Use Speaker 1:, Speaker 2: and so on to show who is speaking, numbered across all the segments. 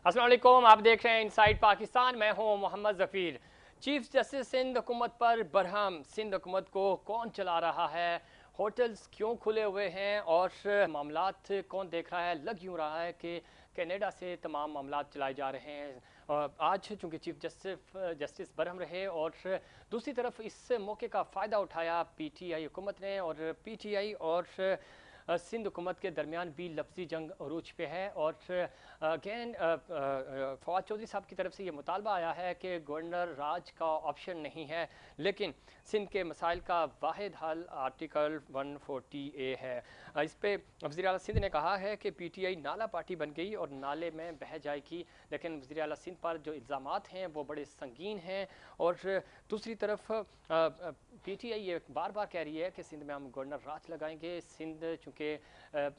Speaker 1: अस्सलाम वालेकुम, आप देख रहे हैं इनसाइड पाकिस्तान। मैं हूं मोहम्मद जफ़ीर। चीफ जस्टिस सिंध हुकूमत पर बरहम, सिंध हुकूमत को कौन चला रहा है, होटल्स क्यों खुले हुए हैं और मामलात कौन देख रहा है। लग यूँ रहा है कि कनाडा से तमाम मामलात चलाए जा रहे हैं। आज चूँकि चीफ जस्टिस बरहम रहे और दूसरी तरफ इस मौके का फ़ायदा उठाया PTI हुकूमत ने, और PTI और सिंध हुकूमत के दरमियान भी लफ्जी जंग अरूज पे है। और अगेन फवाद चौधरी साहब की तरफ से ये मुतालबा आया है कि गवर्नर राज का ऑप्शन नहीं है, लेकिन सिंध के मसाइल का वाहिद हल आर्टिकल 140A है। इस पर वज़ीर आला सिंध ने कहा है कि PTI नाला पार्टी बन गई और नाले में बह जाएगी, लेकिन वज़ीर आला सिंध पर जो इल्ज़ामात हैं वो बड़े संगीन हैं। और दूसरी तरफ PTI ये बार बार कह रही है कि सिंध में हम गवर्नर राज लगाएंगे। सिंध चूँकि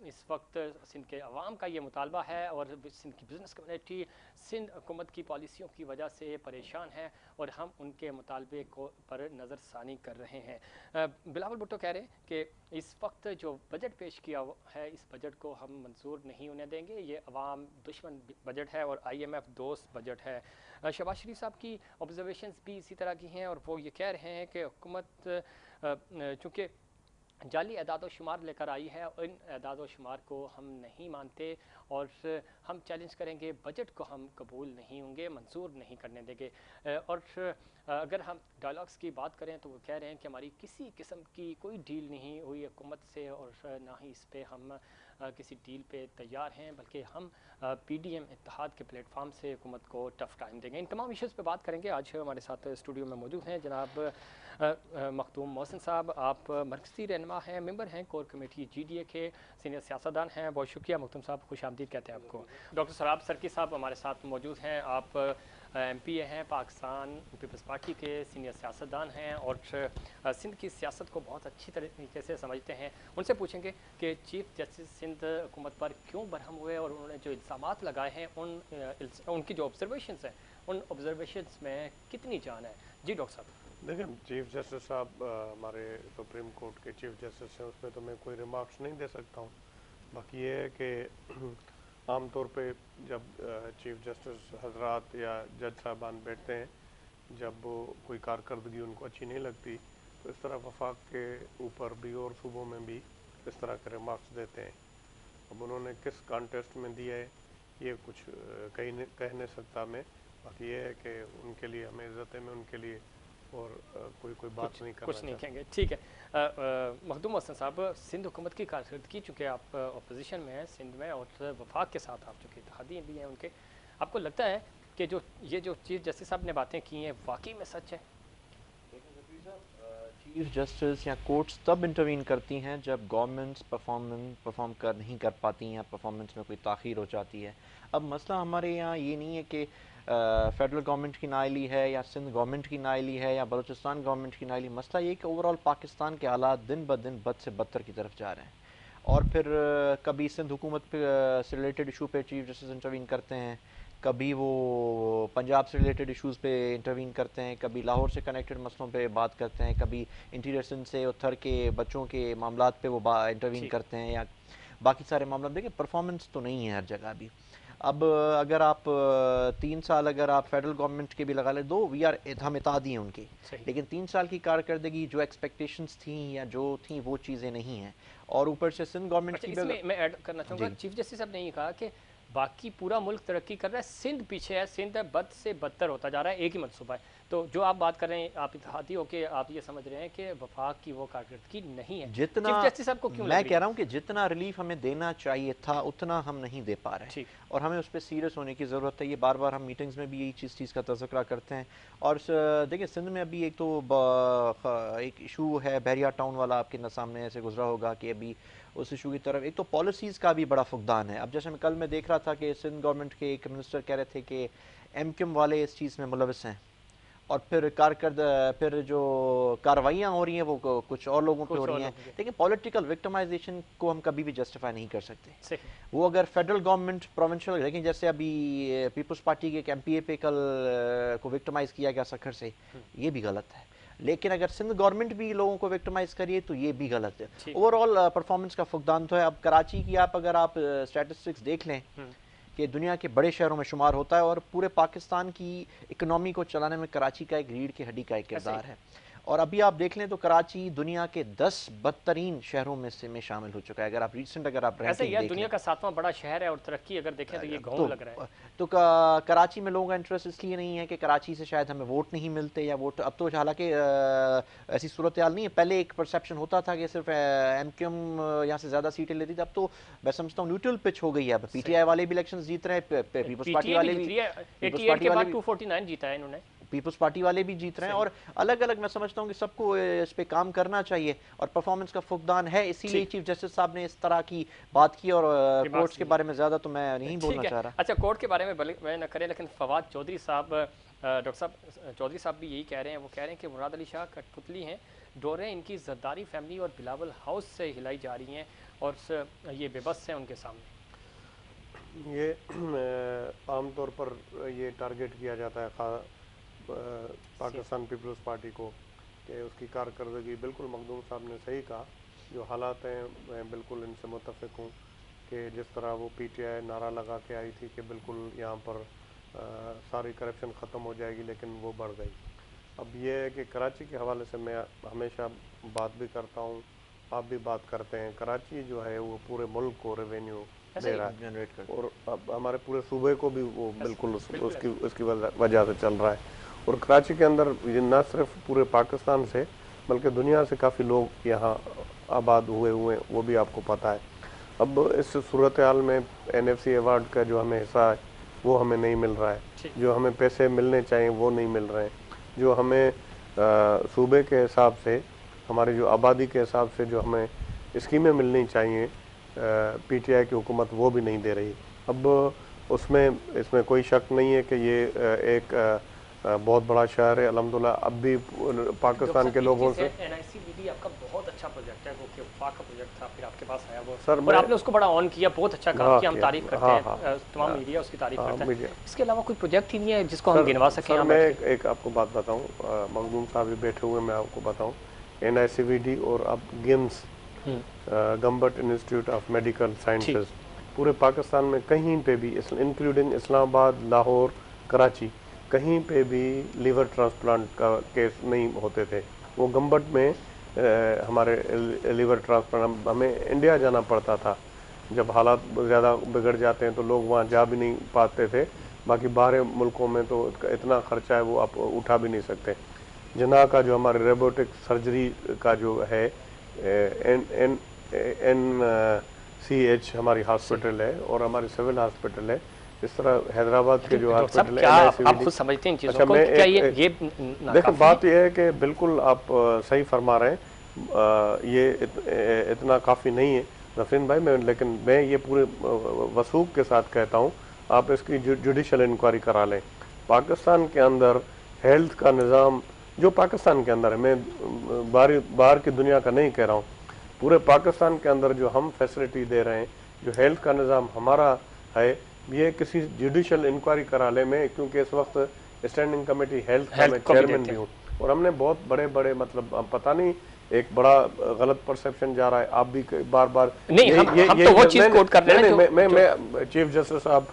Speaker 1: इस वक्त सिंध के अवाम का ये मुतालबा है और सिंध की बिज़नेस कम्युनिटी सिंध हुकूमत की पॉलिसियों की वजह से परेशान है और हम उनके मुतालबे को पर नज़रसानी कर रहे हैं। बिलावल भुट्टो कह रहे हैं कि इस वक्त जो बजट पेश किया है, इस बजट को हम मंजूर नहीं होने देंगे। ये अवाम दुश्मन बजट है और IMF दोस्त बजट है। शहबाज शरीफ साहब की ऑब्जर्वेशंस भी इसी तरह की हैं और वो ये कह रहे हैं कि हुकूमत चूँकि जाली एदाद शुमार लेकर आई है, इन एदाद शुमार को हम नहीं मानते और हम चैलेंज करेंगे। बजट को हम कबूल नहीं होंगे, मंजूर नहीं करने देंगे। और अगर हम डायलॉग्स की बात करें तो वो कह रहे हैं कि हमारी किसी किस्म की कोई डील नहीं हुई हुकूमत से और ना ही इस पर हम किसी डील पे तैयार हैं, बल्कि हम PDM इत्तेहाद के प्लेटफॉर्म से हुकूमत को टफ टाइम देंगे। इन तमाम इश्यूज़ पे बात करेंगे। आज हमारे साथ स्टूडियो में मौजूद हैं जनाब मखदूम मोहसिन साहब। आप मरकज़ी रहनुमा हैं, मेंबर हैं कोर कमेटी GDA के, सीनियर सियासतदान हैं। बहुत शुक्रिया मखदूम साहब, खुश आमदीद कहते हैं आपको। डॉक्टर सराब सरकी साहब हमारे साथ मौजूद हैं। आप MPA हैं, पाकिस्तान पीपल्स पार्टी के सीनियर सियासतदान हैं और सिंध की सियासत को बहुत अच्छी तरीके से समझते हैं। उनसे पूछेंगे कि चीफ जस्टिस सिंध हुकूमत पर क्यों बरहम हुए और उन्होंने जो इल्ज़ामात लगाए हैं उनकी जो ऑब्जर्वेशंस हैं उन ऑब्जर्वेशंस में कितनी जान है। जी डॉक्टर साहब।
Speaker 2: देखिए, चीफ जस्टिस साहब हमारे सुप्रीम कोर्ट के चीफ जस्टिस हैं, उस पर तो मैं कोई रिमार्क्स नहीं दे सकता हूँ। बाकी ये है कि आमतौर पे जब चीफ जस्टिस हजरात या जज साहबान बैठते हैं, जब वो कोई कारकर्दगी उनको अच्छी नहीं लगती तो इस तरह वफाक के ऊपर भी और सूबों में भी इस तरह के रिमार्क्स देते हैं। अब उन्होंने किस कॉन्टेस्ट में दिया है ये कुछ कह नहीं सकता मैं। बाकी ये है कि उनके लिए हमें इज़्ज़त है, मैं उनके लिए और कोई बात नहीं करना
Speaker 1: कुछ नहीं कहेंगे, ठीक है। मखदूम मोहसिन साहब, सिंध हुकूमत की कारकर्दगी चूँकि आप अपोजिशन में हैं सिंध में और वफाक के साथ आप चूँकि इत्तेहादी भी हैं उनके, आपको लगता है कि जो चीफ जस्टिस साहब ने बातें की हैं वाकई में सच है?
Speaker 3: चीफ जस्टिस या कोर्ट्स तब इंटरवीन करती हैं जब गवर्नमेंट्स परफॉर्म नहीं कर पाती या परफॉर्मेंस में कोई ताख़ीर हो जाती है। अब मसला हमारे यहाँ ये नहीं है कि फेडरल गवर्नमेंट की नाअहली है या सिंध गवर्नमेंट की नाअहली है या बलूचिस्तान गवर्नमेंट की नाअहली। मसला ये कि ओवरऑल पाकिस्तान के हालात दिन ब दिन बद से बदतर की तरफ जा रहे हैं और फिर कभी सिंध हुकूमत से रिलेटेड इशू पे चीफ जस्टिस इंटरवीन करते हैं, कभी वो पंजाब से रिलेटेड इश्यूज़ पे इंटरवीन करते हैं, कभी लाहौर से कनेक्टेड मसलों पे बात करते हैं, कभी इंटीरियर सिंध से उत्तर के बच्चों के मामलात पे वो इंटरवीन करते हैं या बाकी सारे मामला। देखिए, परफॉर्मेंस तो नहीं है हर जगह भी। अब अगर आप 3 साल अगर आप फेडरल गवर्नमेंट के भी लगा लें, दो हम इतादी हैं उनके, लेकिन 3 साल की कारकर्दगी जो एक्सपेक्टेशंस थी या जो थी वो चीज़ें नहीं हैं। और ऊपर से सिंध गवर्नमेंट की
Speaker 1: इसमें मैं ऐड करना चाहूँगा, चीफ जस्टिस साहब ने ये कहा कि बाकी पूरा मुल्क तरक्की कर रहा है, सिंध पीछे है, सिंध बद से बदतर होता जा रहा है, एक ही मनसूबा है। तो जो आप बात कर रहे हैं, आप इत्तेहादी होके आप ये समझ रहे हैं कि वफाक की वो कारकर्दगी नहीं है।
Speaker 3: जितना
Speaker 1: चीफ जस्टिस साहब को क्यों
Speaker 3: मैं कह रहा हूँ कि जितना रिलीफ हमें देना चाहिए था उतना हम नहीं दे पा रहे हैं और हमें उस पर सीरियस होने की ज़रूरत है। ये बार बार हम मीटिंग्स में भी यही चीज़ का तज़किरा करते हैं। और देखिए, सिंध में अभी एक तो एक इशू है बहरिया टाउन वाला, आपके सामने ऐसे गुजरा होगा कि अभी उस इशू की तरफ एक तो पॉलिसीज़ का भी बड़ा फुकदान है। अब जैसे मैं कल में देख रहा था कि सिंध गवर्नमेंट के एक मिनिस्टर कह रहे थे कि MQM वाले इस चीज़ में मुलविस हैं और फिर जो कार्रवाइयाँ हो रही हैं वो कुछ और लोगों पे हो रही हैं। लेकिन पॉलिटिकल विक्टिमाइजेशन को हम कभी भी जस्टिफाई नहीं कर सकते। वो अगर फेडरल गवर्नमेंट प्रोविंशियल, लेकिन जैसे अभी पीपल्स पार्टी के एक MPA पे कल को विक्टिमाइज किया गया सखर से, ये भी गलत है। लेकिन अगर सिंध गवर्नमेंट भी लोगों को विक्टिमाइज करिए तो ये भी गलत है। ओवरऑल परफॉर्मेंस का फुकदान तो है। अब कराची की अगर आप स्टैटिस्टिक्स देख लें कि दुनिया के बड़े शहरों में शुमार होता है और पूरे पाकिस्तान की इकनॉमी को चलाने में कराची का एक रीढ़ की हड्डी का एक किरदार है। और अभी आप देख लें तो कराची दुनिया के 10 बदतरीन शहरों में से में शामिल हो चुका है। अगर आप रिसेंट अगर आप
Speaker 1: ऐसे
Speaker 3: रैंकिंग
Speaker 1: यार
Speaker 3: देख
Speaker 1: दुनिया
Speaker 3: लें
Speaker 1: का 7वां बड़ा शहर है और तरक्की अगर देखें तो ये गाँव लग रहा है।
Speaker 3: तो कराची में लोगों का इंटरेस्ट इसलिए नहीं है कि कराची से शायद हमें वोट नहीं मिलते या वोट, अब तो हालांकि ऐसी सूरत हाल नहीं है। पहले एक परसेप्शन होता था कि सिर्फ MQM यहाँ से ज़्यादा सीटें लेती थी, अब तो मैं समझता हूँ न्यूट्रल पिच हो गई है। अब PTI वाले भी इलेक्शन जीत रहे हैं, पीपल्स पार्टी वाले भी,
Speaker 1: 88 के बाद 249 जीता है इन्होंने,
Speaker 3: पीपल्स पार्टी वाले भी जीत रहे हैं। और अलग अलग मैं समझता हूँ कि सबको इस पे काम करना चाहिए और परफॉर्मेंस का फुकदान है, इसीलिए चीफ जस्टिस साहब ने इस तरह की बात की। और कोर्ट्स के बारे में ज़्यादा तो मैं नहीं बोलना चाह रहा।
Speaker 1: अच्छा, कोर्ट के बारे में मैं न करें, लेकिन फवाद चौधरी साहब, डॉक्टर साहब चौधरी साहब भी यही कह रहे हैं। वो कह रहे हैं कि मुराद अली शाह कठपुतली हैं, डोरें इनकी जरदारी फैमिली और बिलावल हाउस से हिलाई जा रही हैं और ये बेबस हैं उनके सामने।
Speaker 2: ये आमतौर पर ये टारगेट किया जाता है पाकिस्तान पीपल्स पार्टी को कि उसकी कारकर्दगी, बिल्कुल मखदूम साहब ने सही कहा, जो हालात हैं मैं बिल्कुल इनसे मुतफिक हूँ कि जिस तरह वो PTI नारा लगा के आई थी कि बिल्कुल यहाँ पर सारी करप्शन ख़त्म हो जाएगी, लेकिन वो बढ़ गई। अब ये है कि कराची के हवाले से मैं हमेशा बात भी करता हूँ, आप भी बात करते हैं, कराची जो है वो पूरे मुल्क को रेवेन्यू दे रहा है जनरेट कर, और अब हमारे पूरे सूबे को भी वो बिल्कुल उसकी वजह से चल रहा है। और कराची के अंदर ये न सिर्फ पूरे पाकिस्तान से बल्कि दुनिया से काफ़ी लोग यहाँ आबाद हुए हैं, वो भी आपको पता है। अब इस सूरत हाल में NFC अवार्ड का जो हमें हिस्सा है वो हमें नहीं मिल रहा है, जो हमें पैसे मिलने चाहिए वो नहीं मिल रहे हैं, जो हमें सूबे के हिसाब से, हमारी जो आबादी के हिसाब से जो हमें स्कीमें मिलनी चाहिए PTI की हुकूमत वो भी नहीं दे रही। अब इसमें कोई शक नहीं है कि ये एक बहुत बड़ा शहर है अल्हम्दुलिल्लाह। अब भी पाकिस्तान के लोगों से
Speaker 1: NICVD आपका बहुत अच्छा प्रोजेक्ट है, वो कि वफाक का प्रोजेक्ट था, फिर आपके पास आया वो
Speaker 2: सर,
Speaker 1: और आपने उसको बड़ा ऑन किया, बहुत अच्छा काम किया, हम तारीफ करते हैं, तमाम मीडिया उसकी तारीफ करता है। इसके अलावा कोई प्रोजेक्ट ही नहीं है जिसको हम गिनवा सकें?
Speaker 2: मैं एक आपको बात बताऊँ, मखदूम साहब भी बैठे हुए, मैं आपको बताऊँ, NICVD और अब GIMS Gambat institute of medical sciences पूरे पाकिस्तान में कहीं पे भी, इंक्लूडिंग इस्लामाबाद, लाहौर, कराची, कहीं पे भी लीवर ट्रांसप्लांट का केस नहीं होते थे। वो गम्बट में हमारे लीवर ट्रांसप्लांट, हमें इंडिया जाना पड़ता था, जब हालात ज़्यादा बिगड़ जाते हैं तो लोग वहाँ जा भी नहीं पाते थे। बाकी बाहर मुल्कों में तो इतना ख़र्चा है वो आप उठा भी नहीं सकते। जना का जो हमारे रोबोटिक सर्जरी का जो है NCH हमारी हॉस्पिटल है और हमारी सिविल हॉस्पिटल है। इस तरह हैदराबाद के जो हॉस्पिटल है,
Speaker 1: आप खुद समझते हैं इन चीज़ों को? क्या ये
Speaker 2: देखो, बात यह है कि बिल्कुल आप सही फरमा रहे हैं, ये इतना काफ़ी नहीं है नफरीन भाई, लेकिन मैं ये पूरे वसूख के साथ कहता हूँ, आप इसकी जुडिशल इंक्वायरी करा लें। पाकिस्तान के अंदर हेल्थ का निज़ाम जो पाकिस्तान के अंदर है, मैं बाहर की दुनिया का नहीं कह रहा हूँ, पूरे पाकिस्तान के अंदर जो हम फैसिलिटी दे रहे हैं, जो हेल्थ का निज़ाम हमारा है, ये किसी जुडिशल इंक्वायरी करा ले में, क्योंकि इस वक्त स्टैंडिंग कमेटी हेल्थ का मैं चेयरमैन भी हूँ, और हमने बहुत बड़े मतलब पता नहीं एक बड़ा गलत परसेप्शन जा रहा है। आप भी बार बार
Speaker 1: नहीं, हम तो वो चीज़ कोट कर रहे हैं।
Speaker 2: मैं चीफ जस्टिस साहब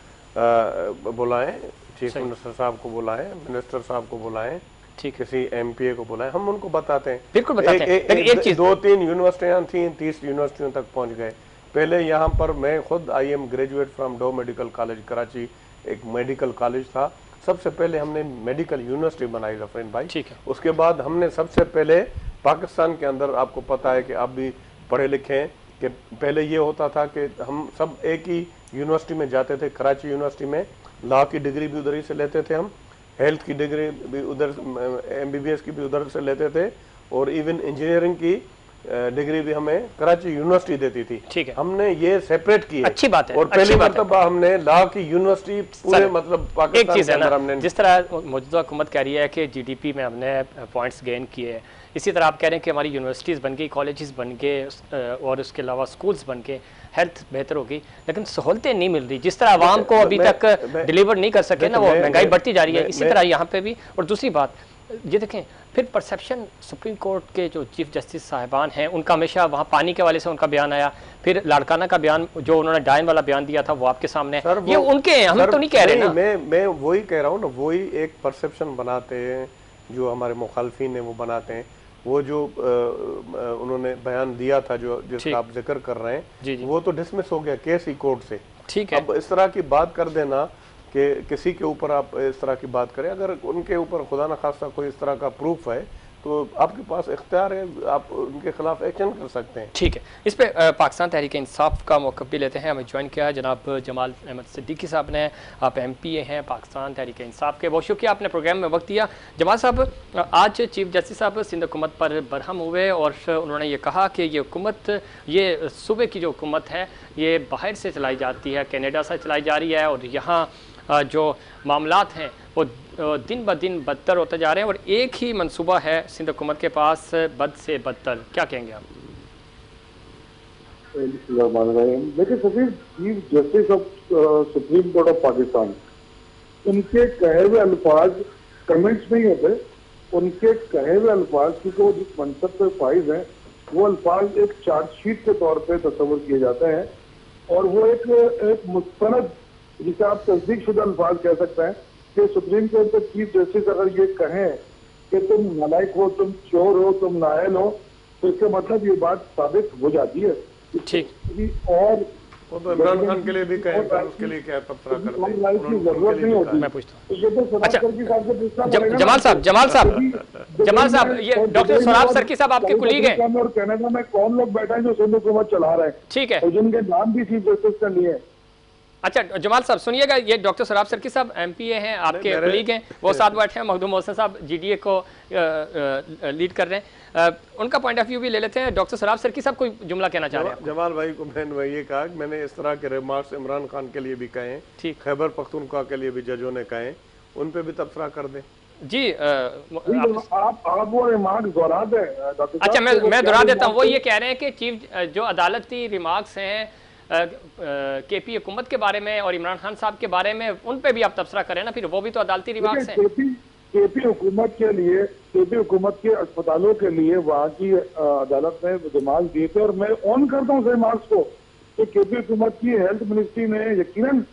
Speaker 2: बुलाएं, चीफ मिनिस्टर साहब को बुलाएं, मिनिस्टर साहब को बुलाएं, किसी MPA को बुलाएं, हम उनको बताते हैं।
Speaker 1: बिल्कुल बताते हैं। एक चीज,
Speaker 2: 2-3 यूनिवर्सिटियां थी, 30 यूनिवर्सिटियों तक पहुंच गए। पहले यहाँ पर मैं खुद I am graduate from Dow medical college Karachi, एक मेडिकल कॉलेज था। सबसे पहले हमने मेडिकल यूनिवर्सिटी बनाई रफरीन भाई, ठीक है। उसके बाद हमने सबसे पहले पाकिस्तान के अंदर, आपको पता है कि आप भी पढ़े लिखे हैं, कि पहले ये होता था कि हम सब एक ही यूनिवर्सिटी में जाते थे। कराची यूनिवर्सिटी में लॉ की डिग्री भी उधर ही से लेते थे हम, हेल्थ की डिग्री भी उधर, MBBS की भी उधर से लेते थे, और इवन इंजीनियरिंग की डिग्री भी हमें कराची यूनिवर्सिटी देती थी। ठीक है, हमने ये सेपरेट की है।
Speaker 1: अच्छी बात है।
Speaker 2: और पहली मरतबा हमने लॉ की यूनिवर्सिटी पूरे मतलब पाकिस्तान के अंदर हमने,
Speaker 1: जिस तरह मौजूदा हुकूमत कह रही है कि GDP में हमने पॉइंट्स गेन किए हैं, इसी तरह आप कह रहे हैं कि हमारी यूनिवर्सिटीज़ बन गई, कॉलेजेस बन गए, और उसके अलावा स्कूल्स बन के हेल्थ बेहतर होगी, लेकिन सहूलतें नहीं मिल रही। जिस तरह आवाम को अभी तक डिलीवर नहीं कर सके ना, वो महंगाई बढ़ती जा रही है, इसी तरह यहाँ पे भी। और दूसरी बात, ये देखें, फिर परसेप्शन सुप्रीम कोर्ट के जो चीफ जस्टिस साहिबान हैं उनका हमेशा वहाँ पानी के वाले से उनका बयान आया, फिर लाड़काना का बयान जो उन्होंने डायन वाला बयान दिया था वो आपके सामने है। ये उनके हैं, हम तो नहीं कह रहे ना।
Speaker 2: मैं वही कह रहा हूँ ना, वही एक परसेप्शन बनाते हैं जो हमारे मुखालफिन है वो बनाते हैं। वो जो उन्होंने बयान दिया था जो जिसका आप जिक्र कर रहे हैं, वो तो डिसमिस हो गया केस ही कोर्ट से।
Speaker 1: ठीक है,
Speaker 2: अब इस तरह की बात कर देना कि किसी के ऊपर आप इस तरह की बात करें, अगर उनके ऊपर खुदा न खास्ता कोई इस तरह का प्रूफ है तो आपके पास इख्तियार है, आप उनके खिलाफ एक्शन कर सकते हैं।
Speaker 1: ठीक है, इस पे पाकिस्तान तहरीक इंसाफ का मौक़िफ़ भी लेते हैं। हमें ज्वाइन किया है जनाब जमाल अहमद सिद्दीकी साहब ने, आप MPA हैं पाकिस्तान तहरीक इंसाफ के। बहुत शुक्रिया आपने प्रोग्राम में वक्त दिया। जमाल साहब, आज चीफ जस्टिस साहब सिंध हुकूमत पर बरहम हुए और उन्होंने ये कहा कि ये हुकूमत, ये सूबे की जो हुकूमत है ये बाहर से चलाई जाती है, कनाडा से चलाई जा रही है, और यहाँ जो मामलात हैं वो दिन ब दिन बदतर होते जा रहे हैं, और एक ही मंसूबा है सिंध हुकूमत के पास, बद से बदतर। क्या कहेंगे आप?
Speaker 4: देखिए Safeer, chief justice of supreme court of Pakistan, उनके कहे हुए अल्फाज कमेंट्स नहीं होते। उनके कहे हुए अल्फाज, क्योंकि वो जिस मनसब पे फाइज हैं, वो अल्फाज एक चार्जशीट के तौर पे तस्वर किए जाते हैं, और वो एक मुस्तनद, जिसे आप तस्दीक शुदा अल्फाज कह सकते हैं कि सुप्रीम कोर्ट के चीफ जस्टिस अगर ये कहें कि तुम नालायक हो, तुम चोर हो, तुम नायल हो, तो इसका मतलब ये बात साबित हो जाती है।
Speaker 1: ठीक,
Speaker 4: और
Speaker 2: वो तो इमरान खान के लिए भी कहें, उसके लिए क्या तबसरा करते हैं,
Speaker 4: जरूरत नहीं होती।
Speaker 1: मैं पूछता हूँ।
Speaker 4: तो ये तो
Speaker 1: अच्छा,
Speaker 4: जमाल
Speaker 1: साहब, ये डॉक्टर सराफ सरकी साहब आपके कुलीग हैं,
Speaker 4: और कनाडा में कौन लोग बैठे हैं जो सिंध हुकूमत चला रहे हैं,
Speaker 1: ठीक है,
Speaker 4: और जिनके नाम भी चीफ जस्टिस का लिए।
Speaker 1: अच्छा जमाल साहब सुनिएगा, ये डॉक्टर सराफ सरकी साहब MPA हैं, आपके कुलीग हैं, वो साथ बैठे हैं। मखदूम मोहसिन साहब GDA को लीड कर रहे हैं, उनका पॉइंट ऑफ व्यू भी ले लेते हैं। डॉक्टर सराफ सरकी साहब कोई जुमला कहना चाह रहे हैं?
Speaker 2: जमाल भाई को मैंने ये कहा कि मैंने इस तरह के रिमार्क्स इमरान खान के लिए भी कहे,
Speaker 1: ठीक,
Speaker 2: खैबर पख्तूनख्वा के लिए भी जजों ने कहे, उन पे भी तबसरा कर दें।
Speaker 1: जी
Speaker 4: आप वो रिमार्क दोहरा दें।
Speaker 1: अच्छा, मैं दोहरा देता हूँ। वो ये कह रहे हैं कि चीफ जो अदालती रिमार्क्स हैं KP हुकूमत के बारे में और इमरान खान साहब के बारे में, उन पे भी आप तबसरा करें ना, फिर वो भी तो अदालती रिमार्क्स हैं।
Speaker 4: KP हुकूमत के लिए, KP हुकूमत के अस्पतालों के लिए वहाँ की अदालत ने रिमार्क दिए थे, और मैं ऑन करता हूँ उस रिमार्क्स को कि KP हुकूमत की हेल्थ मिनिस्ट्री ने यकीनन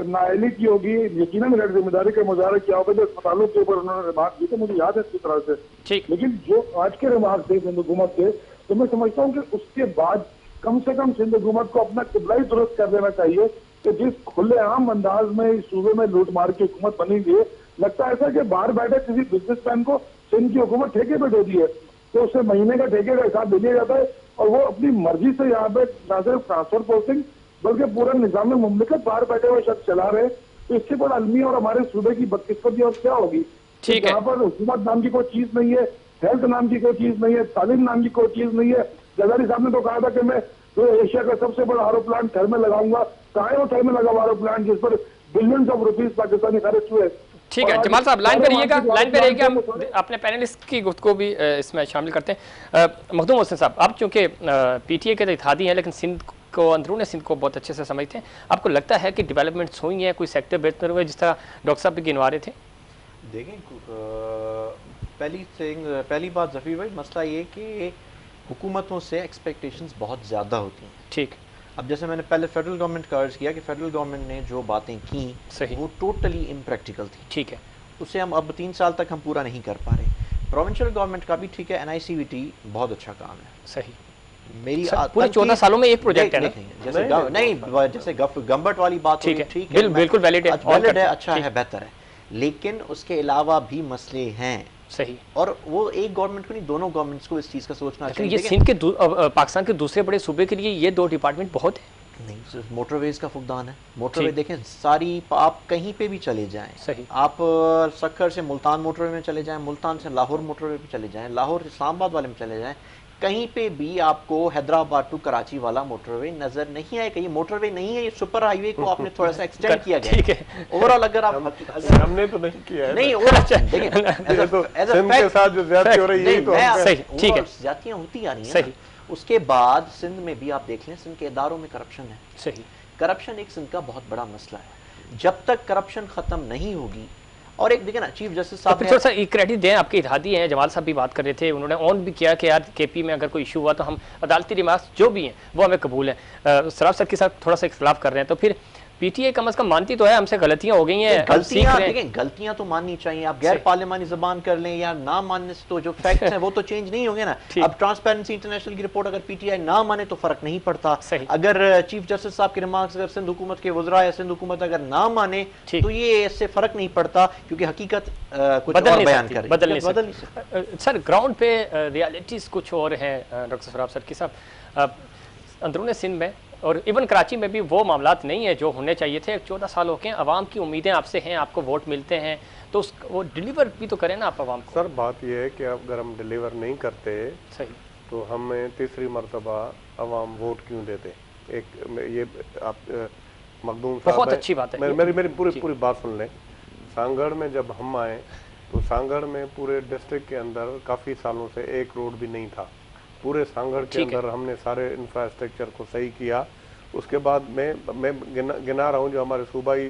Speaker 4: नाअहली की होगी, यकीनन गैर जिम्मेदारी का मुजाहरा किया होगा जो अस्पतालों के ऊपर उन्होंने रिमार्क दिए थे, मुझे याद है अच्छी तरह से।
Speaker 1: ठीक,
Speaker 4: लेकिन जो आज के रिमार्क थे सिंध हुकूमत के, तो मैं समझता हूँ कि उसके बाद कम से कम सिंध हुकूमत को अपना किबला ही दुरुस्त कर देना चाहिए कि जिस खुलेआम अंदाज में इस सूबे में लूट मार की हुकूमत बनी हुई है, लगता है ऐसा कि बाहर बैठे किसी बिजनेसमैन को सिंध की हुकूमत ठेके पे दे दी है, तो उससे महीने का ठेके का हिसाब दे दिया जाता है, और वो अपनी मर्जी से यहाँ पे न सिर्फ ट्रांसफर पोस्टिंग बल्कि पूरा निजाम मुमलिकत बाहर बैठे हुए शख्स चला रहे। तो इससे बड़ा अलमी और हमारे सूबे की बदकिस्मती और क्या होगी?
Speaker 1: ठीक है,
Speaker 4: यहाँ पर हुकूमत नाम की कोई चीज नहीं है, हेल्थ नाम की कोई चीज नहीं है, तालीम नाम की कोई चीज नहीं है। जजारी साहब ने तो कहा था कि मैं तो एशिया का सबसे बड़ा आरो प्लांट थर में लगाऊंगा, कहाँ है वो थर में लगा हुआ आरो प्लांट जिस पर बिलियंस ऑफ रुपीस पाकिस्तानी खर्च हुए?
Speaker 1: ठीक है जमाल साहब, लाइन पे रहिएगा, लाइन पे रहिएगा, अपने पैनलिस्ट की गुफ्तगू भी इसमें शामिल करते हैं। मखदूम मोहसिन साहब, आप चूंकि PTA के इत्तेहादी हैं लेकिन सिंध को, अंदरून सिंध को बहुत अच्छे से समझते हैं, आपको लगता है कि डेवलपमेंट्स हुई हैं, कोई सेक्टर बेहतर हुए जिस तरह डॉक्टर साहब भी गिनवा रहे थे?
Speaker 3: देखें, पहली बात ज़फ़ीर भाई, मसला ये कि हुकूमतों से एक्सपेक्टेशंस बहुत ज़्यादा होती हैं।
Speaker 1: ठीक,
Speaker 3: अब जैसे मैंने पहले फेडरल गवर्नमेंट का अर्ज़ किया कि फेडरल गवर्नमेंट ने जो बातें की
Speaker 1: सही,
Speaker 3: वो टोटली इम्प्रैक्टिकल थी।
Speaker 1: ठीक है,
Speaker 3: उसे हम अब 3 साल तक हम पूरा नहीं कर पा रहे। प्रोविंशियल गवर्नमेंट का भी ठीक है, NICVT बहुत अच्छा काम है,
Speaker 1: सही,
Speaker 3: मेरी
Speaker 1: पूरे 14 सालों में एक प्रोजेक्ट है ना,
Speaker 3: जैसे नहीं जैसे गम्बट वाली बात,
Speaker 1: ठीक है, बिल्कुल वैलिड है,
Speaker 3: अच्छा है, बेहतर है, लेकिन उसके अलावा भी मसले हैं।
Speaker 1: सही,
Speaker 3: और वो एक गवर्नमेंट को नहीं, दोनों गवर्नमेंट्स को इस चीज़ का सोचना चाहिए।
Speaker 1: ये सिंध के पाकिस्तान के दूसरे बड़े सूबे के लिए ये 2 डिपार्टमेंट बहुत है।
Speaker 3: नहीं, मोटरवेज का फुकदान है। मोटरवे देखें सारी, आप कहीं पे भी चले जाएं,
Speaker 1: सही,
Speaker 3: आप सक्खर से मुल्तान मोटरवे में चले जाएं, मुल्तान से लाहौर मोटरवे पे चले जाएं, लाहौर इस्लामाबाद वाले में चले जाएं, कहीं पे भी आपको हैदराबाद टू कराची वाला मोटरवे नजर नहीं आएगा। ये मोटरवे नहीं है, ये सुपर हाईवे को आपने थोड़ा सा एक्सटेंड किया गया।
Speaker 1: ठीक है,
Speaker 3: ओवरऑल अगर आप
Speaker 2: हमने तो नहीं किया है,
Speaker 3: नहीं और अच्छा देखिए,
Speaker 2: सिंध के साथ जो ज्यादती हो रही है तो
Speaker 1: सही, ठीक है,
Speaker 3: ज्यादतियां होती आ रही हैं।
Speaker 1: सही,
Speaker 3: उसके बाद सिंध में भी आप देख लें, सिंध के इदारों में करप्शन है।
Speaker 1: सही,
Speaker 3: करप्शन एक सिंध का बहुत बड़ा मसला है। जब तक करप्शन खत्म नहीं होगी, और एक देखिए ना चीफ जस्टिस
Speaker 1: तो
Speaker 3: साहब
Speaker 1: फिर थोड़ा सा क्रेडिट दें, आपके इत्तेहादी हैं, जमाल साहब भी बात कर रहे थे, उन्होंने ऑन भी किया कि यार केपी में अगर कोई इशू हुआ तो हम अदालती रिमार्क्स जो भी हैं वो हमें कबूल है। सराफ सर के साथ थोड़ा सा इख्तलाफ कर रहे हैं, तो फिर पीटीआई कम अज कम मानती तो है हमसे गलतियां हो गई हैं,
Speaker 3: गलतियां देखें, गलतियां तो माननी चाहिए। आप गैर पार्लियामानी जबान कर लें या ना मानने से तो जो फैक्ट्स हैं वो तो चेंज नहीं होंगे ना। अब ट्रांसपेरेंसी इंटरनेशनल की रिपोर्ट अगर पीटीआई ना माने तो फर्क नहीं पड़ता। अगर चीफ जस्टिस साहब के रिमार्क्स अगर सिंध हुकूमत के वज़रा या सिंध हुकूमत अगर ना माने तो ये इससे फर्क नहीं पड़ता, क्योंकि हकीकत कुछ और बयान करे, बदल नहीं सकती।
Speaker 1: सर ग्राउंड पे रियलिटीज कुछ और है डॉक्टर सराफ सर की साहब, अंदरूनी सिंध में और इवन कराची में भी वो मामलात नहीं है जो होने चाहिए थे। 14 साल हो गए, अवाम की उम्मीदें आपसे हैं, आपको वोट मिलते हैं, तो वो डिलीवर भी तो करें ना आप अवाम को।
Speaker 2: सर बात यह है कि अगर हम डिलीवर नहीं करते
Speaker 1: सही
Speaker 2: तो हमें तीसरी मरतबा अवाम वोट क्यों देते। एक ये आप मखदूम साहब
Speaker 1: बहुत अच्छी बात है,
Speaker 2: मेरी पूरी बात सुन लें। सांगड़ में जब हम आए तो सांगड़ में पूरे डिस्ट्रिक्ट के अंदर काफ़ी सालों से एक रोड भी नहीं था। पूरे सांगड़ के अंदर हमने सारे इंफ्रास्ट्रक्चर को सही किया। उसके बाद मैं गिना रहा हूँ जो हमारे सूबाई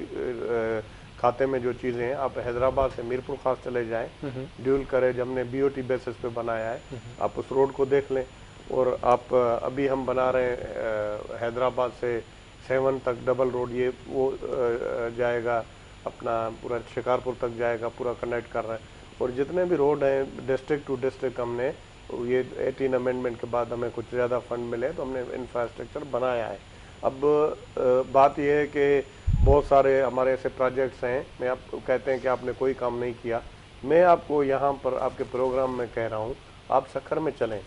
Speaker 2: खाते में जो चीज़ें हैं, आप हैदराबाद से मीरपुर खास चले जाएं, ड्यूल करेज हमने बीओटी बेसिस पे बनाया है, आप उस रोड को देख लें। और आप अभी हम बना रहे हैं हैदराबाद से 7 तक डबल रोड, ये वो जाएगा अपना पूरा शिकारपुर तक जाएगा, पूरा कनेक्ट कर रहा है। और जितने भी रोड हैं डिस्ट्रिक्ट टू डिस्ट्रिक्ट हमने ये 18 अमेंडमेंट के बाद हमें कुछ ज़्यादा फंड मिले तो हमने इंफ्रास्ट्रक्चर बनाया है। अब बात यह है कि बहुत सारे हमारे ऐसे प्रोजेक्ट्स हैं, मैं आपको कहते हैं कि आपने कोई काम नहीं किया। मैं आपको यहाँ पर आपके प्रोग्राम में कह रहा हूँ, आप सखर में चलें,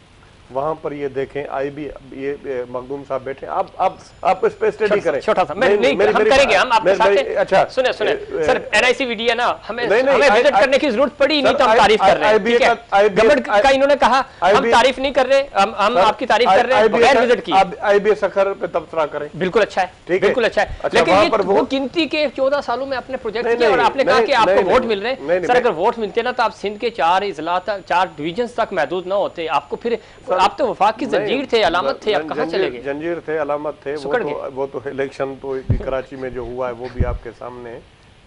Speaker 2: वहाँ पर ये देखें आईबी ये मखदूम साहब बैठे, आप इस पे स्टडी करें।
Speaker 1: छोटा सा हम करेंगे, हम आपके साथ हैं। अच्छा सुने सर, एनआईसी वीडियो ना हमें विजिट करने की जरूरत पड़ी नहीं तो हम तारीफ कर रहे हैं, ठीक है। गवर्नमेंट का इन्होंने कहा हम तारीफ नहीं कर रहे, हम आपकी तारीफ कर रहे हैं बगैर विजिट की।
Speaker 2: आईबी सखर पे तबसरा करें,
Speaker 1: बिल्कुल अच्छा है, बिल्कुल अच्छा है। लेकिन वो गिनती के 14 सालों में अपने प्रोजेक्ट किए और आपने कहा कि आपको वोट मिल रहे हैं। सर अगर वोट मिलते ना तो आप सिंध के 4 इजला तक 4 डिवीजन तक महदूद ना होते, आपको फिर आप तो वफाक की जंजीर थे, अलामत थे, आप कहाँ चले गए?
Speaker 2: जंजीर थे, अलामत थे, वो तो इलेक्शन तो कराची में जो हुआ है वो भी आपके सामने है,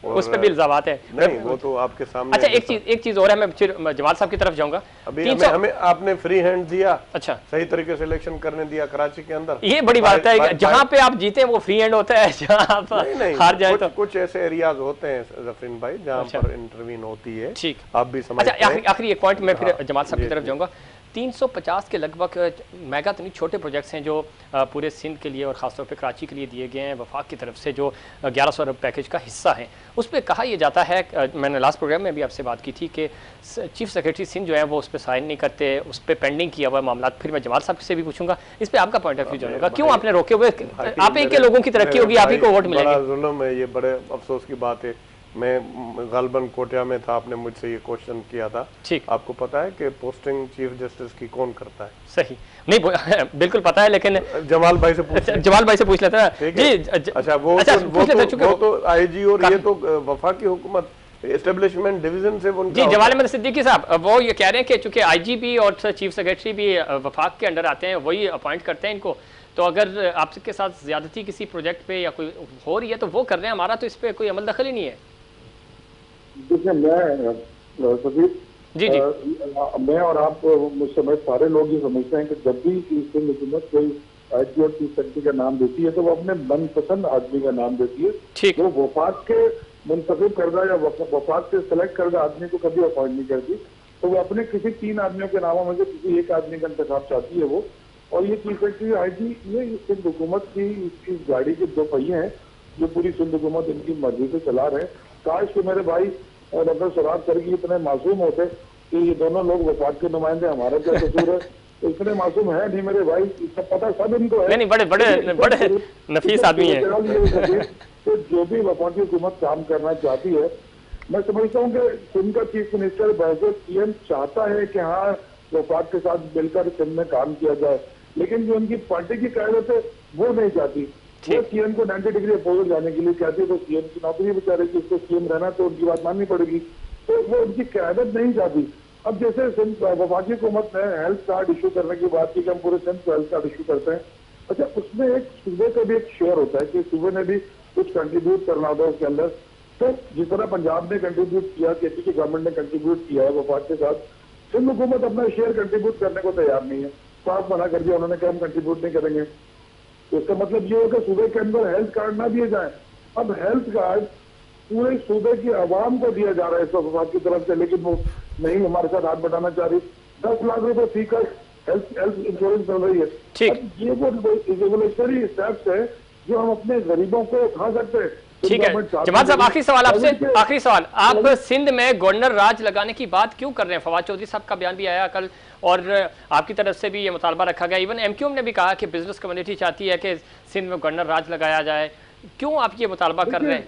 Speaker 1: उस पे भी इल्जामात है।
Speaker 2: नहीं वो तो आपके सामने।
Speaker 1: अच्छा एक चीज और है, मैं फिर जमाल साहब की तरफ जाऊंगा।
Speaker 2: अभी हमें आपने फ्री हैंड दिया,
Speaker 1: अच्छा
Speaker 2: सही तरीके से इलेक्शन करने दिया कराची के अंदर,
Speaker 1: ये बड़ी बात है। जहाँ पे आप जीते वो फ्री हैंड होता है, जहाँ आप हार जाए तो
Speaker 2: कुछ ऐसे एरियाज होते हैं जफरीन भाई जहाँ पर इंटरवीन होती है,
Speaker 1: ठीक
Speaker 2: आप भी समझते हैं।
Speaker 1: अच्छा आखिरी एक पॉइंट मैं फिर जमाल साहब की तरफ जाऊंगा। 350 के लगभग मेगा तो नहीं, छोटे प्रोजेक्ट्स हैं जो पूरे सिंध के लिए और ख़ासतौर पे कराची के लिए दिए गए हैं वफाक की तरफ से, जो 1100 अरब पैकेज का हिस्सा हैं। उस पर कहा यह जाता है, मैंने लास्ट प्रोग्राम में भी आपसे बात की थी कि चीफ सेक्रेटरी सिंध जो है वो उस पर साइन नहीं करते, उस पर पेंडिंग किया हुआ मामला। फिर मैं जमाल साहब से भी पूछूंगा, इस पर आपका पॉइंट ऑफ व्यू जानूंगा, क्यों आपने रोके हुए? आप ही के लोगों की तरक्की होगी, आप ही को वोट मिलेंगे।
Speaker 2: जुल्म है ये, बड़े अफसोस की बात है। मैं गालबन कोटिया में था, आपने मुझसे ये क्वेश्चन किया था, ठीक आपको पता है कि पोस्टिंग चीफ जस्टिस की कौन करता है?
Speaker 1: सही नहीं बिल्कुल पता है, लेकिन
Speaker 2: जमाल भाई से पूछ
Speaker 1: लेते हैं जी।
Speaker 2: अच्छा वो तो आईजी और ये तो वफाकी हुकूमत एस्टेब्लिशमेंट डिवीजन से
Speaker 1: जी। जमाल अहमद सिद्दीकी साहब वो ये कह रहे हैं कि चूंकि आईजीपी और चीफ सेक्रेटरी भी वफाक के अंडर आते हैं, वही अपॉइंट करते हैं इनको, तो अगर आपके साथ ज्यादती किसी प्रोजेक्ट पे या कोई हो रही है तो वो कर रहे हैं, हमारा तो इस पे कोई अमल दखल ही नहीं है।
Speaker 4: देखिए मैं सभी
Speaker 1: जी
Speaker 4: मैं और आप मुझसे सारे लोग ये समझते हैं कि जब भी सिंध हुकूमत कोई आईजी और चीफ सेक्रेटरी का नाम देती है तो वो अपने मनपसंद आदमी का नाम देती है, ठीक वो वफाक के मुंतखब करदा या वफाक से सेलेक्ट करदा आदमी को कभी अपॉइंट नहीं करती। तो वो अपने किसी 3 आदमियों के नामों में से किसी एक आदमी का इंतखाब चाहती है वो। और ये चीफ सेक्रेटरी आईजी ये सिंध हुकूमत की इस गाड़ी के 2 पहिए हैं जो पूरी सिंध हुकूमत इनकी मर्जी से चला रहे हैं। काश कि मेरे भाई डॉक्टर सराफ सर की इतने मासूम होते कि ये दोनों लोग वफाक के नुमाइंदे, हमारा क्या कसूर है? तो इतने मासूम है नहीं मेरे भाई, सब पता सब इनको है।
Speaker 1: नहीं, बड़े नफीस आदमी है।
Speaker 4: तो जो भी वफाकी हुकूमत काम करना चाहती है, मैं समझता हूँ कि सिंध का चीफ मिनिस्टर बहज़त सीएम चाहता है कि हाँ वफाक के साथ मिलकर सिंध में काम किया जाए, लेकिन जो उनकी पार्टी की कायदत है वो नहीं चाहती। वो सीएम को 90 डिग्री अपोजिट जाने के लिए कहती है, तो सीएम की नौकरी बेचारे की, उसको सीएम रहना तो उनकी बात माननी पड़ेगी, तो वो उनकी कायदत नहीं चाहती। अब जैसे वफाकी हुकूमत ने हेल्थ कार्ड इशू करने की बात की कि हम पूरे सिंध को हेल्थ कार्ड इशू करते हैं। अच्छा उसमें एक सूबे का भी एक शेयर होता है कि सूबे ने भी कुछ कंट्रीब्यूट करना होता है उसके अंदर। तो जिस तरह पंजाब ने कंट्रीब्यूट किया, केपी की गवर्नमेंट ने कंट्रीब्यूट किया है वफाक के साथ, सिंध हुकूमत अपना शेयर कंट्रीब्यूट करने को तैयार नहीं है। साफ मना कर दिया उन्होंने कि हम कंट्रीब्यूट नहीं करेंगे। तो इसका मतलब ये होगा सूबे के अंदर हेल्थ कार्ड ना दिए जाए। अब हेल्थ कार्ड पूरे सूबे की आवाम को दिया जा रहा है इस वफाक की तरफ से, लेकिन वो नहीं हमारे साथ हाथ बढ़ाना चाह रही। 10 लाख रुपए फी का हेल्थ इंश्योरेंस मिल रही है।
Speaker 1: ठीक,
Speaker 4: ये वो रेगुलेटरी स्टेप्स है जो हम अपने गरीबों को उठा सकते हैं।
Speaker 1: ठीक है। जमाल साहब, आखिरी सवाल आपसे, आखिरी सवाल, आप सिंध में गवर्नर राज लगाने की बात क्यों कर रहे हैं? फवाद चौधरी साहब का बयान भी आया कल और आपकी तरफ से भी ये मुतालबा रखा गया। इवन एमक्यूएम ने भी कहा कि बिजनेस कम्युनिटी चाहती है कि सिंध में गवर्नर राज लगाया जाए। क्यों आप ये मुतालबा कर रहे हैं?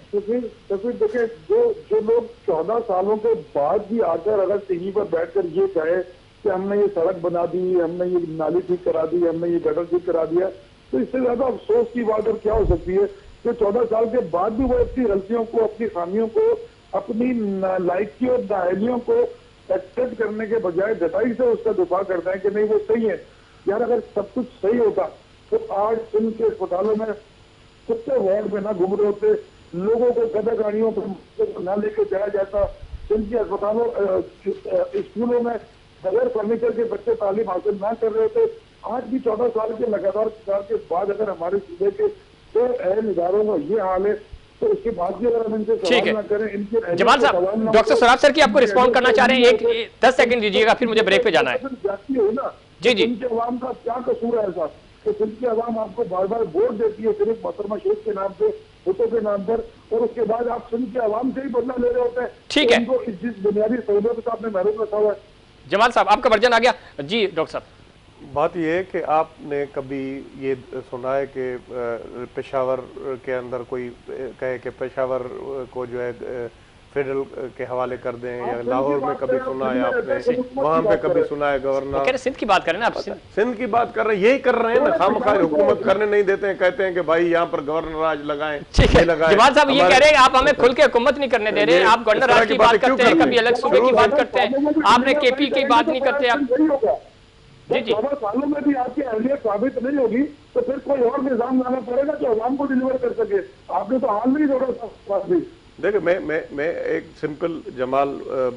Speaker 4: तो फिर देखिए, जो लोग 14 सालों के बाद भी आकर अगर टीवी पर बैठकर ये कहे कि हमने ये सड़क बना दी, हमने ये नाली ठीक करा दी, हमने ये गटर ठीक करा दिया, तो इससे ज्यादा अफसोस की बात और क्या हो सकती है कि 14 साल के बाद भी वो अपनी गलतियों को, अपनी खामियों को, अपनी नालायकी और नाअहलियों को एक्सेप्ट करने के बजाय डटाई से उसका दिफा करते हैं कि नहीं वो सही है। यार अगर सब कुछ सही होता तो आज सिंध के अस्पतालों में कुत्ते वार्ड में ना घूम रहे होते, लोगों को गधा गाड़ियों पर ना लेके जाया जाता, सिंध के अस्पतालों स्कूलों में बगैर फर्नीचर के बच्चे तालीम हासिल ना कर रहे होते। आज भी 14 साल के लगातार के बाद अगर हमारे सूबे के तो अहम इदारों का ये हाल है, तो उसके बाद भी अगर हम इनसे सवाल ना करें, इनके
Speaker 1: जमाल साहब, डॉक्टर सराफ सर की आपको रिस्पॉन्ड करना चाह रहे हैं, एक 10 सेकंड दीजिएगा, फिर मुझे ब्रेक पे जाना है। जी जी,
Speaker 4: इनके अवाम का क्या कसूर है ऐसा तो सिंध की अवाम आपको बार बार वोट देती है सिर्फ मोहतरमा शेख के नाम पे, भुट्टो के नाम पर, और उसके बाद आप सिंध की अवाम से ही बदला ले रहे होते हैं।
Speaker 1: ठीक है,
Speaker 4: इनको जिस बुनियादी सहूलियत से आपने महरूम रखा हुआ है।
Speaker 1: जमाल साहब आपका वर्जन आ गया जी। डॉक्टर साहब,
Speaker 2: बात यह है कि आपने कभी ये सुना है कि पेशावर के अंदर कोई कहे कि पेशावर को जो है फेडरल के हवाले कर दें, या लाहौर में कभी सुना है आपने, वहां पे कभी सुना है गवर्नर?
Speaker 1: सिंध की बात करें ना आप,
Speaker 2: सिंध की बात कर रहे हैं, यही कर रहे हैं ना, खामखा हुकूमत करने नहीं देते हैं, कहते हैं कि भाई यहाँ पर गवर्नर राज लगाएं।
Speaker 1: ठीक है, जमाल साहब ये कह रहे हैं आप हमें खुल के हुकूमत नहीं करने दे रहे, आप गवर्नर राज की बात करते हैं, कभी अलग सूबे की बात करते हैं, आपने केपी की बात नहीं करते आप। जी जी,
Speaker 4: 14 सालों में भी आपकी अहलियत साबित नहीं होगी तो फिर कोई और निजाम लाना पड़ेगा जो अवाम को डिलीवर कर सके। आपने तो हाल में ही जोड़ा भी।
Speaker 2: देखिए, मैं एक सिंपल, जमाल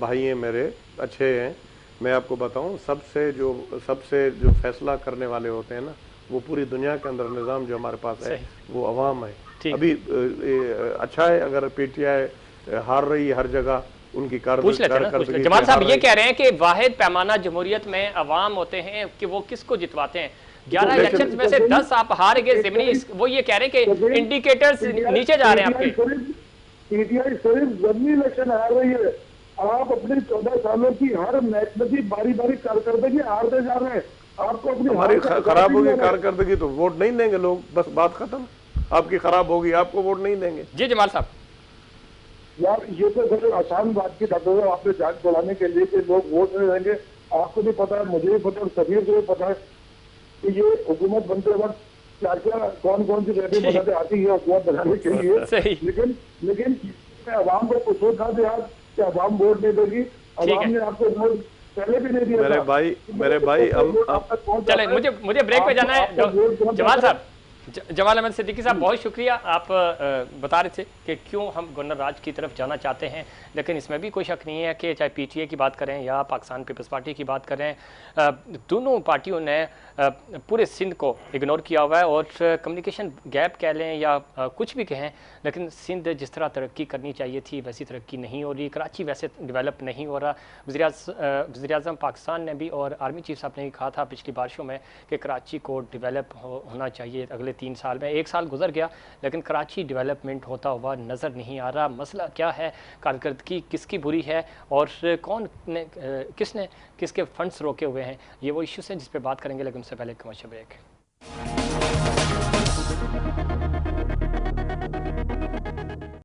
Speaker 2: भाई हैं मेरे, अच्छे हैं, मैं आपको बताऊं, सबसे जो फैसला करने वाले होते हैं ना, वो पूरी दुनिया के अंदर निज़ाम जो हमारे पास है वो अवाम है। अभी अच्छा है अगर पीटीआई हार रही है हर जगह, उनकी कारकर्दगी।
Speaker 1: जमाल साहब ये कह रहे हैं कि वाहिद पैमाना जमहूरियत में अवाम होते हैं कि वो किसको जितवाते हैं। 11 इलेक्शन में से 10 आप हार गए ज़िमनी, वो ये कह रहे हैं कि इंडिकेटर्स नीचे जा रहे हैं आपके।
Speaker 4: पीटीआई सिर्फ ज़मीनी इलेक्शन हार रही है। आप अपने 14 सालों की हर मैच में बारी बारी कारकर्दगी हारते जा रहे हैं। आपको अपनी
Speaker 2: हमारी खराब होगी कारकर्दगी तो वोट नहीं देंगे लोग, बस बात खत्म। आपकी खराब होगी, आपको वोट नहीं देंगे। जी
Speaker 1: जमाल साहब,
Speaker 4: यार ये तो बड़े आसान बात की डॉक्टर साहब आपने जांच बढ़ाने के लिए कि लोग वोट नहीं देंगे। आपको भी पता है, मुझे भी पता है, सभी को भी पता है कि ये हुकूमत बनते वक्त क्या क्या कौन कौन सी रैली बनाते आती है हुकूमत बनाने के लिए। लेकिन अवाम को कुछ था यार कि अवाम वोट नहीं देगी। अवाम ने आपको वोट पहले भी नहीं दिया।
Speaker 2: मेरे भाई
Speaker 1: चले मुझे ब्रेक पे जाना है। जमाल साहब, जमाल अहमद सिद्दीकी साहब बहुत शुक्रिया, आप बता रहे थे कि क्यों हम गवर्नर राज की तरफ जाना चाहते हैं, लेकिन इसमें भी कोई शक नहीं है कि चाहे पीटीए की बात करें या पाकिस्तान पीपल्स पार्टी की बात करें, दोनों पार्टियों ने पूरे सिंध को इग्नोर किया हुआ है और कम्युनिकेशन गैप कह लें या कुछ भी कहें, लेकिन सिंध जिस तरह तरक्की करनी चाहिए थी वैसी तरक्की नहीं हो रही। कराची वैसे डेवलप नहीं हो रहा। वज़ीर-ए-आज़म पाकिस्तान ने भी और आर्मी चीफ साहब ने भी कहा था पिछली बारिशों में कि कराची को डेवलप होना चाहिए अगले 3 साल में। 1 साल गुजर गया लेकिन कराची डेवलपमेंट होता हुआ नज़र नहीं आ रहा। मसला क्या है, कारकर्दगी किसकी बुरी है और किसने किसके फंड्स रोके हुए हैं, ये वो इश्यूज़ हैं जिस पर बात करेंगे, लेकिन उससे पहले कमर्शियल ब्रेक।